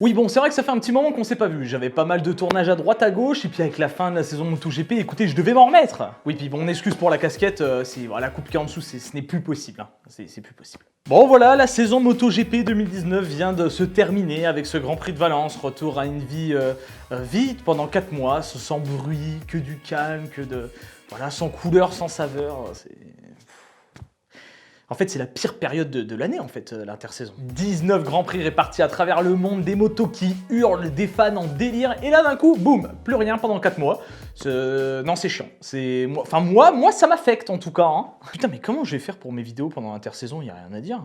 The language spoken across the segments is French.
Oui bon, c'est vrai que ça fait un petit moment qu'on s'est pas vu, j'avais pas mal de tournages à droite à gauche, et puis avec la fin de la saison MotoGP, écoutez, je devais m'en remettre. Oui, puis bon, on excuse pour la casquette, la coupe qui est en dessous, ce n'est plus possible, hein. C'est plus possible. Bon voilà, la saison MotoGP 2019 vient de se terminer avec ce Grand Prix de Valence, retour à une vie vide pendant 4 mois, sans bruit, que du calme, voilà, sans couleur, sans saveur, En fait, c'est la pire période de l'année, en fait, l'intersaison. 19 grands prix répartis à travers le monde, des motos qui hurlent, des fans en délire, et là, d'un coup, boum, plus rien pendant 4 mois. Non, c'est chiant. Moi, ça m'affecte, en tout cas. Hein. Putain, mais comment je vais faire pour mes vidéos pendant l'intersaison? Y a rien à dire.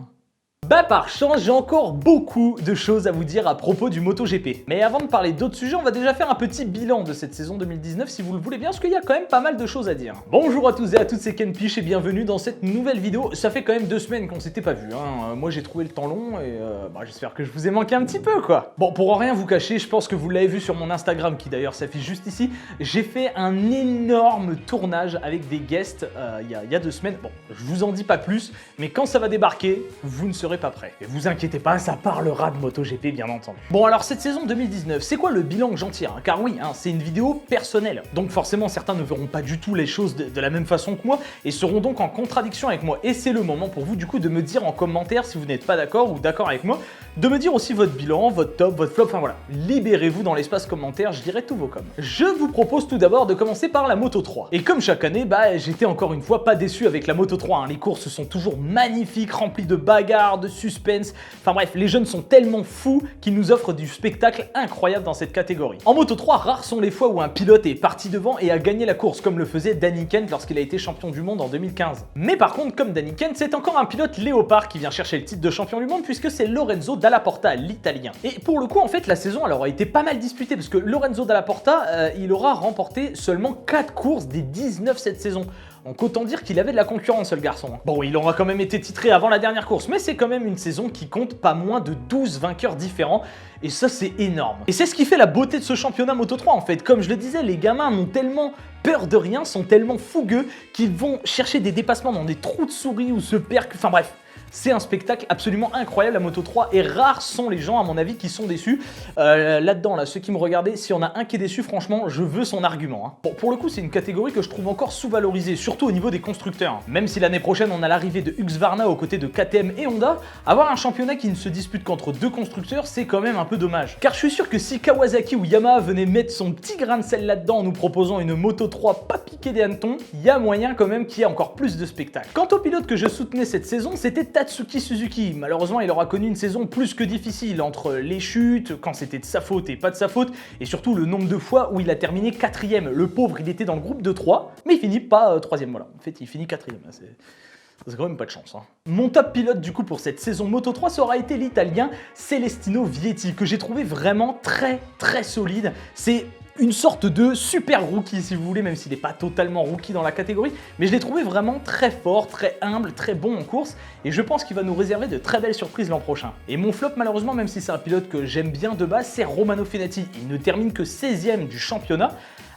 Bah par chance, j'ai encore beaucoup de choses à vous dire à propos du MotoGP. Mais avant de parler d'autres sujets, on va déjà faire un petit bilan de cette saison 2019 si vous le voulez bien, parce qu'il y a quand même pas mal de choses à dire. Bonjour à tous et à toutes, c'est Ken Piche et bienvenue dans cette nouvelle vidéo. Ça fait quand même 2 semaines qu'on s'était pas vu, hein. Moi j'ai trouvé le temps long et j'espère que je vous ai manqué un petit peu quoi. Bon, pour rien vous cacher, je pense que vous l'avez vu sur mon Instagram qui d'ailleurs s'affiche juste ici, j'ai fait un énorme tournage avec des guests il y a 2 semaines. Bon, je vous en dis pas plus, mais quand ça va débarquer, vous ne serez pas prêt. Et vous inquiétez pas, ça parlera de MotoGP bien entendu. Bon alors cette saison 2019, c'est quoi le bilan que j'en tire hein? Car oui, c'est une vidéo personnelle. Donc forcément certains ne verront pas du tout les choses de la même façon que moi et seront donc en contradiction avec moi. Et c'est le moment pour vous du coup de me dire en commentaire si vous n'êtes pas d'accord ou d'accord avec moi, de me dire aussi votre bilan, votre top, votre flop, enfin voilà. Libérez-vous dans l'espace commentaire, je dirai tous vos coms. Je vous propose tout d'abord de commencer par la Moto 3. Et comme chaque année, j'étais encore une fois pas déçu avec la Moto 3. Hein. Les courses sont toujours magnifiques, remplies de bagarres, de suspense. Enfin bref, les jeunes sont tellement fous qu'ils nous offrent du spectacle incroyable dans cette catégorie. En Moto 3, rares sont les fois où un pilote est parti devant et a gagné la course, comme le faisait Danny Kent lorsqu'il a été champion du monde en 2015. Mais par contre, comme Danny Kent, c'est encore un pilote léopard qui vient chercher le titre de champion du monde puisque c'est Lorenzo Dalla Porta, l'italien. Et pour le coup, en fait, la saison elle aura été pas mal disputée parce que Lorenzo Dalla Porta, il aura remporté seulement 4 courses des 19 cette saison. Donc autant dire qu'il avait de la concurrence, le garçon. Bon, il aura quand même été titré avant la dernière course, mais c'est quand même une saison qui compte pas moins de 12 vainqueurs différents, et ça c'est énorme. Et c'est ce qui fait la beauté de ce championnat Moto 3 en fait. Comme je le disais, les gamins ont tellement peur de rien, sont tellement fougueux, qu'ils vont chercher des dépassements dans des trous de souris ou se perdent, enfin bref. C'est un spectacle absolument incroyable, la Moto 3, et rares sont les gens, à mon avis, qui sont déçus. Là-dedans, ceux qui me regardaient, si on a un qui est déçu, franchement, je veux son argument. Hein. Bon, pour le coup, c'est une catégorie que je trouve encore sous-valorisée, surtout au niveau des constructeurs. Même si l'année prochaine, on a l'arrivée de Husqvarna aux côtés de KTM et Honda, avoir un championnat qui ne se dispute qu'entre 2 constructeurs, c'est quand même un peu dommage. Car je suis sûr que si Kawasaki ou Yamaha venaient mettre son petit grain de sel là-dedans en nous proposant une Moto 3 pas piquée des hannetons, il y a moyen quand même qu'il y ait encore plus de spectacle. Quant au pilote que je soutenais cette saison, c'était Tatsuki Suzuki. Malheureusement, il aura connu une saison plus que difficile entre les chutes, quand c'était de sa faute et pas de sa faute, et surtout le nombre de fois où il a terminé 4ème. Le pauvre, il était dans le groupe de 3, mais il finit pas 3ème. Voilà, en fait, il finit 4ème. C'est quand même pas de chance. Hein. Mon top pilote du coup pour cette saison Moto 3, ça aura été l'italien Celestino Vietti, que j'ai trouvé vraiment très solide. C'est une sorte de super rookie si vous voulez, même s'il n'est pas totalement rookie dans la catégorie, mais je l'ai trouvé vraiment très fort, très humble, très bon en course, et je pense qu'il va nous réserver de très belles surprises l'an prochain. Et mon flop malheureusement, même si c'est un pilote que j'aime bien de base, c'est Romano Fenati. Il ne termine que 16ème du championnat,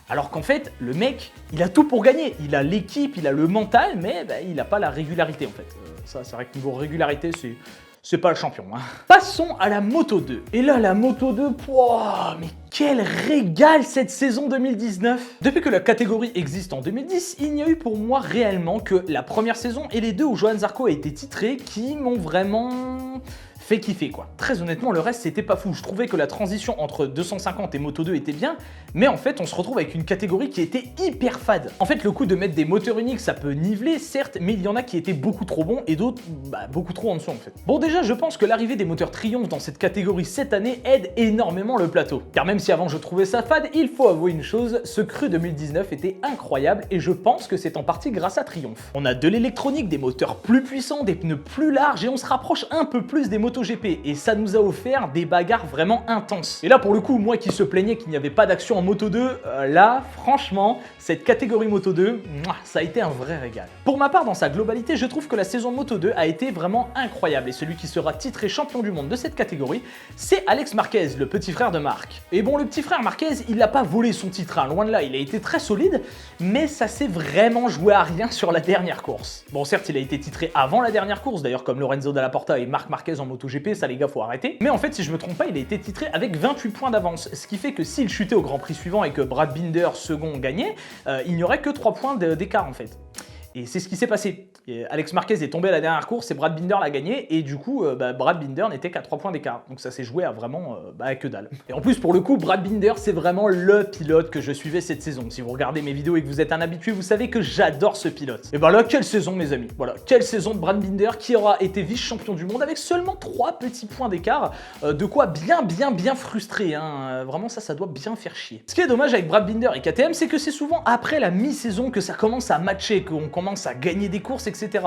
alors qu'en fait, le mec, il a tout pour gagner. Il a l'équipe, il a le mental, mais il n'a pas la régularité en fait. Ça, c'est vrai que niveau régularité, c'est pas le champion. Hein. Passons à la Moto 2. Et là, la Moto 2, mais quel régal cette saison 2019! Depuis que la catégorie existe en 2010, il n'y a eu pour moi réellement que la première saison et les 2 où Johann Zarco a été titré qui m'ont vraiment fait kiffer quoi. Très honnêtement, le reste c'était pas fou. Je trouvais que la transition entre 250 et Moto 2 était bien, mais en fait on se retrouve avec une catégorie qui était hyper fade. En fait le coup de mettre des moteurs uniques ça peut niveler certes, mais il y en a qui étaient beaucoup trop bons et d'autres beaucoup trop en dessous en fait. Bon déjà je pense que l'arrivée des moteurs Triumph dans cette catégorie cette année aide énormément le plateau. Car même si avant je trouvais ça fade, il faut avouer une chose, ce cru 2019 était incroyable et je pense que c'est en partie grâce à Triumph. On a de l'électronique, des moteurs plus puissants, des pneus plus larges et on se rapproche un peu plus des motos MotoGP et ça nous a offert des bagarres vraiment intenses. Et là pour le coup, moi qui se plaignais qu'il n'y avait pas d'action en Moto 2, là franchement, cette catégorie Moto 2, ça a été un vrai régal. Pour ma part, dans sa globalité, je trouve que la saison Moto 2 a été vraiment incroyable et celui qui sera titré champion du monde de cette catégorie, c'est Alex Marquez, le petit frère de Marc. Et bon, le petit frère Marquez, il n'a pas volé son titre, hein, loin de là, il a été très solide, mais ça s'est vraiment joué à rien sur la dernière course. Bon certes, il a été titré avant la dernière course, d'ailleurs comme Lorenzo Dalla Porta et Marc Marquez en Moto MotoGP, ça les gars, faut arrêter. Mais en fait, si je me trompe pas, il a été titré avec 28 points d'avance, ce qui fait que s'il chutait au Grand Prix suivant et que Brad Binder, second, gagnait, il n'y aurait que 3 points d'écart en fait. Et c'est ce qui s'est passé. Et Alex Marquez est tombé à la dernière course et Brad Binder l'a gagné. Et du coup, Brad Binder n'était qu'à 3 points d'écart. Donc ça s'est joué à vraiment que dalle. Et en plus, pour le coup, Brad Binder, c'est vraiment le pilote que je suivais cette saison. Si vous regardez mes vidéos et que vous êtes un habitué, vous savez que j'adore ce pilote. Et ben là, quelle saison, mes amis. Voilà, quelle saison de Brad Binder qui aura été vice-champion du monde avec seulement 3 petits points d'écart. De quoi bien frustrer. Hein. Vraiment, ça doit bien faire chier. Ce qui est dommage avec Brad Binder et KTM, c'est que c'est souvent après la mi-saison que ça commence à matcher, qu'on commence à gagner des courses, etc.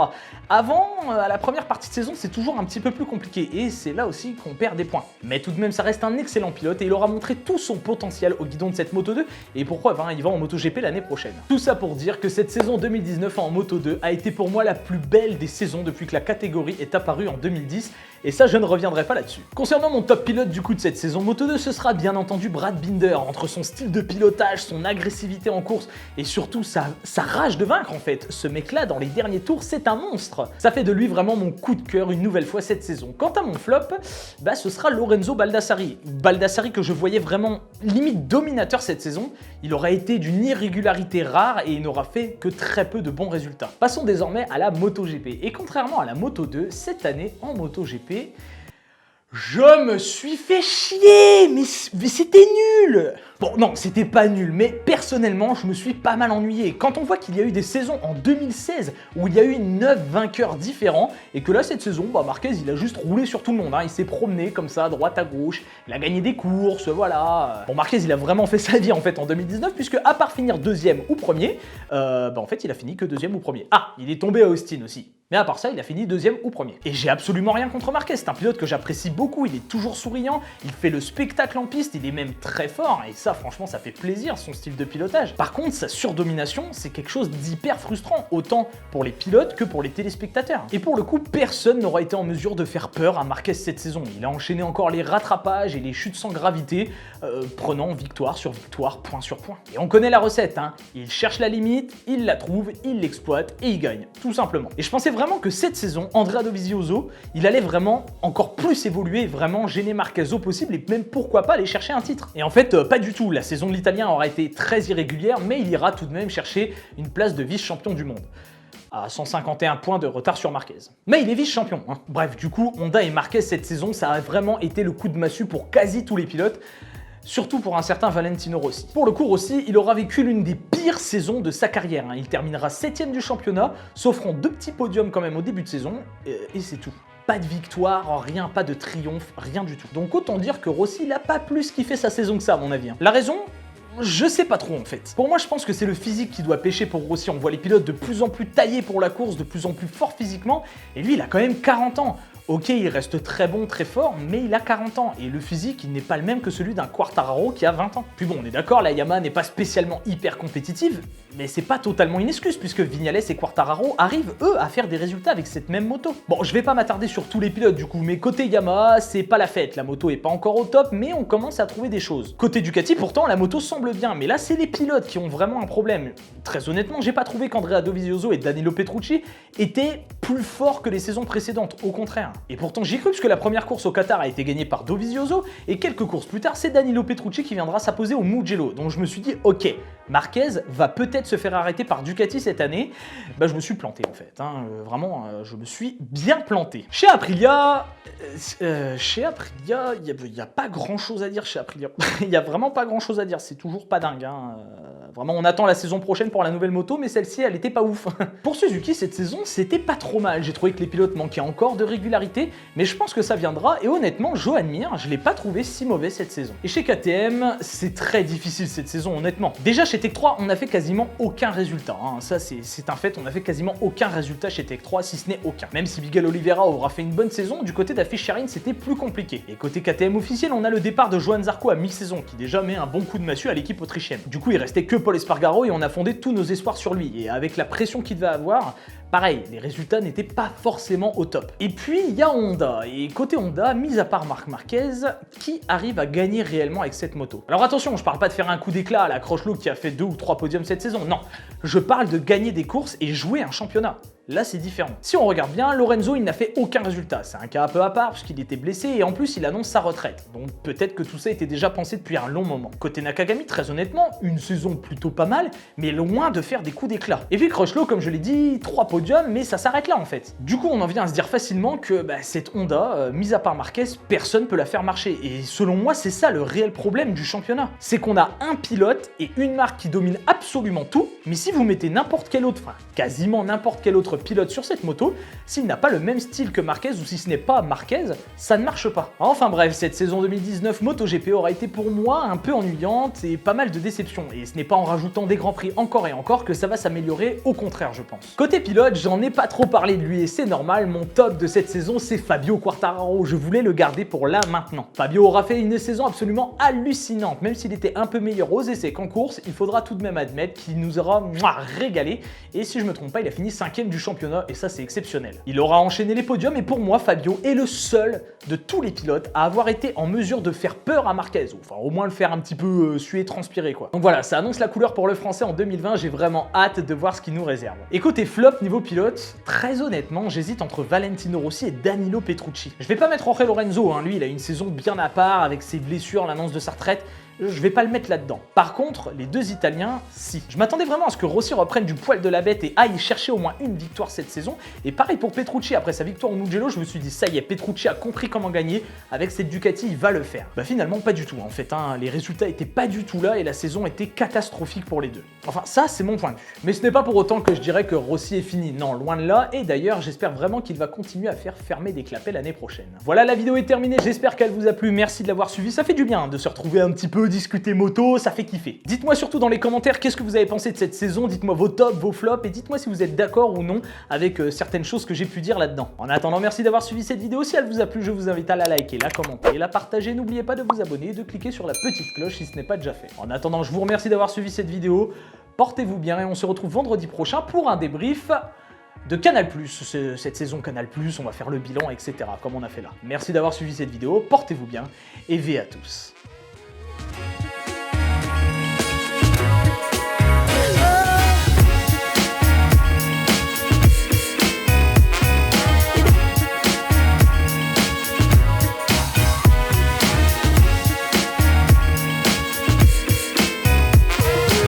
Avant, à la première partie de saison, c'est toujours un petit peu plus compliqué et c'est là aussi qu'on perd des points. Mais tout de même, ça reste un excellent pilote et il aura montré tout son potentiel au guidon de cette Moto 2 et pourquoi il va en MotoGP l'année prochaine. Tout ça pour dire que cette saison 2019 en Moto 2 a été pour moi la plus belle des saisons depuis que la catégorie est apparue en 2010 et ça, je ne reviendrai pas là-dessus. Concernant mon top pilote du coup de cette saison Moto 2, ce sera bien entendu Brad Binder. Entre son style de pilotage, son agressivité en course et surtout sa rage de vaincre en fait, ce mec-là dans les derniers tours, c'est un monstre. Ça fait de lui vraiment mon coup de cœur une nouvelle fois cette saison. Quant à mon flop, ce sera Lorenzo Baldassarri. Baldassarri que je voyais vraiment limite dominateur cette saison. Il aura été d'une irrégularité rare et il n'aura fait que très peu de bons résultats. Passons désormais à la MotoGP. Et contrairement à la Moto 2, cette année en MotoGP, je me suis fait chier, mais c'était nul. Bon, non, c'était pas nul, mais personnellement, je me suis pas mal ennuyé. Quand on voit qu'il y a eu des saisons en 2016 où il y a eu 9 vainqueurs différents, et que là, cette saison, Marquez, il a juste roulé sur tout le monde. Hein. Il s'est promené comme ça, à droite à gauche, il a gagné des courses, voilà. Bon, Marquez, il a vraiment fait sa vie en fait en 2019, puisque à part finir deuxième ou premier, en fait, il a fini que deuxième ou premier. Ah, il est tombé à Austin aussi. Mais à part ça, il a fini deuxième ou premier. Et j'ai absolument rien contre Marquez, c'est un pilote que j'apprécie beaucoup, il est toujours souriant, il fait le spectacle en piste, il est même très fort, et ça franchement ça fait plaisir son style de pilotage. Par contre, sa surdomination, c'est quelque chose d'hyper frustrant, autant pour les pilotes que pour les téléspectateurs. Et pour le coup, personne n'aura été en mesure de faire peur à Marquez cette saison. Il a enchaîné encore les rattrapages et les chutes sans gravité, prenant victoire sur victoire, point sur point. Et on connaît la recette, hein. Il cherche la limite, il la trouve, il l'exploite et il gagne, tout simplement. Et je pensais vraiment que cette saison, Andrea Dovizioso, il allait vraiment encore plus évoluer, vraiment gêner Marquez au possible et même pourquoi pas aller chercher un titre. Et en fait, pas du tout. La saison de l'Italien aura été très irrégulière, mais il ira tout de même chercher une place de vice-champion du monde. À 151 points de retard sur Marquez. Mais il est vice-champion. Hein. Bref, du coup, Honda et Marquez cette saison, ça a vraiment été le coup de massue pour quasi tous les pilotes. Surtout pour un certain Valentino Rossi. Pour le coup, Rossi, il aura vécu l'une des pires saisons de sa carrière. Hein. Il terminera 7ème du championnat, s'offrant 2 petits podiums quand même au début de saison, et c'est tout. Pas de victoire, rien, pas de triomphe, rien du tout. Donc autant dire que Rossi, il a pas plus kiffé sa saison que ça, à mon avis. Hein. La raison ? Je sais pas trop en fait. Pour moi, je pense que c'est le physique qui doit pêcher pour Rossi. On voit les pilotes de plus en plus taillés pour la course, de plus en plus forts physiquement, et lui, il a quand même 40 ans. Ok, il reste très bon, très fort, mais il a 40 ans et le physique, il n'est pas le même que celui d'un Quartararo qui a 20 ans. Puis bon, on est d'accord, la Yamaha n'est pas spécialement hyper compétitive, mais c'est pas totalement une excuse puisque Vignales et Quartararo arrivent, eux, à faire des résultats avec cette même moto. Bon, je vais pas m'attarder sur tous les pilotes du coup, mais côté Yamaha, c'est pas la fête. La moto est pas encore au top, mais on commence à trouver des choses. Côté Ducati, pourtant, la moto semble bien, mais là, c'est les pilotes qui ont vraiment un problème. Très honnêtement, j'ai pas trouvé qu'Andrea Dovizioso et Danilo Petrucci étaient plus forts que les saisons précédentes, au contraire. Et pourtant j'y ai cru puisque la première course au Qatar a été gagnée par Dovizioso et quelques courses plus tard c'est Danilo Petrucci qui viendra s'apposer au Mugello. Donc je me suis dit ok, Marquez va peut-être se faire arrêter par Ducati cette année. Je me suis planté en fait, hein. Vraiment je me suis bien planté. Chez Aprilia, il n'y a pas grand chose à dire chez Aprilia. Il n'y a vraiment pas grand chose à dire, c'est toujours pas dingue. Hein. Vraiment on attend la saison prochaine pour la nouvelle moto mais celle-ci elle était pas ouf. Pour Suzuki cette saison c'était pas trop mal, j'ai trouvé que les pilotes manquaient encore de régularité mais je pense que ça viendra et honnêtement Joan Mir je l'ai pas trouvé si mauvais cette saison. Et chez KTM c'est très difficile cette saison honnêtement. Déjà chez Tech 3 on n'a fait quasiment aucun résultat, hein. Ça c'est un fait, on n'a fait quasiment aucun résultat chez Tech 3 si ce n'est aucun. Même si Miguel Oliveira aura fait une bonne saison, du côté d'Afficharin c'était plus compliqué. Et côté KTM officiel on a le départ de Johan Zarco à mi-saison qui déjà met un bon coup de massue à l'équipe autrichienne. Du coup il restait que Paul Espargaro et on a fondé tous nos espoirs sur lui et avec la pression qu'il devait avoir, pareil, les résultats n'étaient pas forcément au top. Et puis il y a Honda, et côté Honda, mis à part Marc Marquez, qui arrive à gagner réellement avec cette moto. Alors attention, je parle pas de faire un coup d'éclat à la Crutchlow qui a fait 2 ou 3 podiums cette saison, non. Je parle de gagner des courses et jouer un championnat. Là, c'est différent. Si on regarde bien, Lorenzo, il n'a fait aucun résultat. C'est un cas un peu à part puisqu'il était blessé et en plus, il annonce sa retraite. Donc peut-être que tout ça était déjà pensé depuis un long moment. Côté Nakagami, très honnêtement, une saison plutôt pas mal, mais loin de faire des coups d'éclat. Et puis Crutchlow, comme je l'ai dit, 3 podiums, mais ça s'arrête là en fait. Du coup, on en vient à se dire facilement que cette Honda, mis à part Marquez, personne peut la faire marcher. Et selon moi, c'est ça le réel problème du championnat. C'est qu'on a un pilote et une marque qui domine absolument tout, mais si vous mettez n'importe quel autre, enfin quasiment n'importe quel autre pilote sur cette moto, s'il n'a pas le même style que Marquez ou si ce n'est pas Marquez, ça ne marche pas. Enfin bref, cette saison 2019 MotoGP aura été pour moi un peu ennuyante et pas mal de déceptions. Et ce n'est pas en rajoutant des grands prix encore et encore que ça va s'améliorer, au contraire je pense. Côté pilote, j'en ai pas trop parlé de lui et c'est normal, mon top de cette saison c'est Fabio Quartararo, je voulais le garder pour là maintenant. Fabio aura fait une saison absolument hallucinante, même s'il était un peu meilleur aux essais qu'en course, il faudra tout de même admettre qu'il nous aura régalé et si je me trompe pas, il a fini 5e du championnat et ça c'est exceptionnel. Il aura enchaîné les podiums et pour moi Fabio est le seul de tous les pilotes à avoir été en mesure de faire peur à Marquez, enfin au moins le faire un petit peu suer, transpirer quoi. Donc voilà, ça annonce la couleur pour le français en 2020, j'ai vraiment hâte de voir ce qu'il nous réserve. Et côté flop niveau pilote, très honnêtement j'hésite entre Valentino Rossi et Danilo Petrucci. Je vais pas mettre Jorge Lorenzo, lui il a une saison bien à part avec ses blessures, l'annonce de sa retraite. Je vais pas le mettre là-dedans. Par contre, les deux Italiens, si. Je m'attendais vraiment à ce que Rossi reprenne du poil de la bête et aille chercher au moins une victoire cette saison. Et pareil pour Petrucci, après sa victoire au Mugello, je me suis dit ça y est, Petrucci a compris comment gagner. Avec cette Ducati, il va le faire. Finalement, pas du tout en fait. Les résultats étaient pas du tout là et la saison était catastrophique pour les deux. Enfin, ça, c'est mon point de vue. Mais ce n'est pas pour autant que je dirais que Rossi est fini. Non, loin de là. Et d'ailleurs, j'espère vraiment qu'il va continuer à faire fermer des clapets l'année prochaine. Voilà, la vidéo est terminée. J'espère qu'elle vous a plu. Merci de l'avoir suivi. Ça fait du bien de se retrouver un petit peu, discuter moto, ça fait kiffer. Dites-moi surtout dans les commentaires qu'est-ce que vous avez pensé de cette saison, dites-moi vos tops, vos flops et dites-moi si vous êtes d'accord ou non avec certaines choses que j'ai pu dire là-dedans. En attendant, merci d'avoir suivi cette vidéo, si elle vous a plu, je vous invite à la liker, la commenter, la partager, n'oubliez pas de vous abonner et de cliquer sur la petite cloche si ce n'est pas déjà fait. En attendant, je vous remercie d'avoir suivi cette vidéo, portez-vous bien et on se retrouve vendredi prochain pour un débrief de Canal+, cette saison Canal+, on va faire le bilan, etc. comme on a fait là. Merci d'avoir suivi cette vidéo, portez-vous bien et V à tous.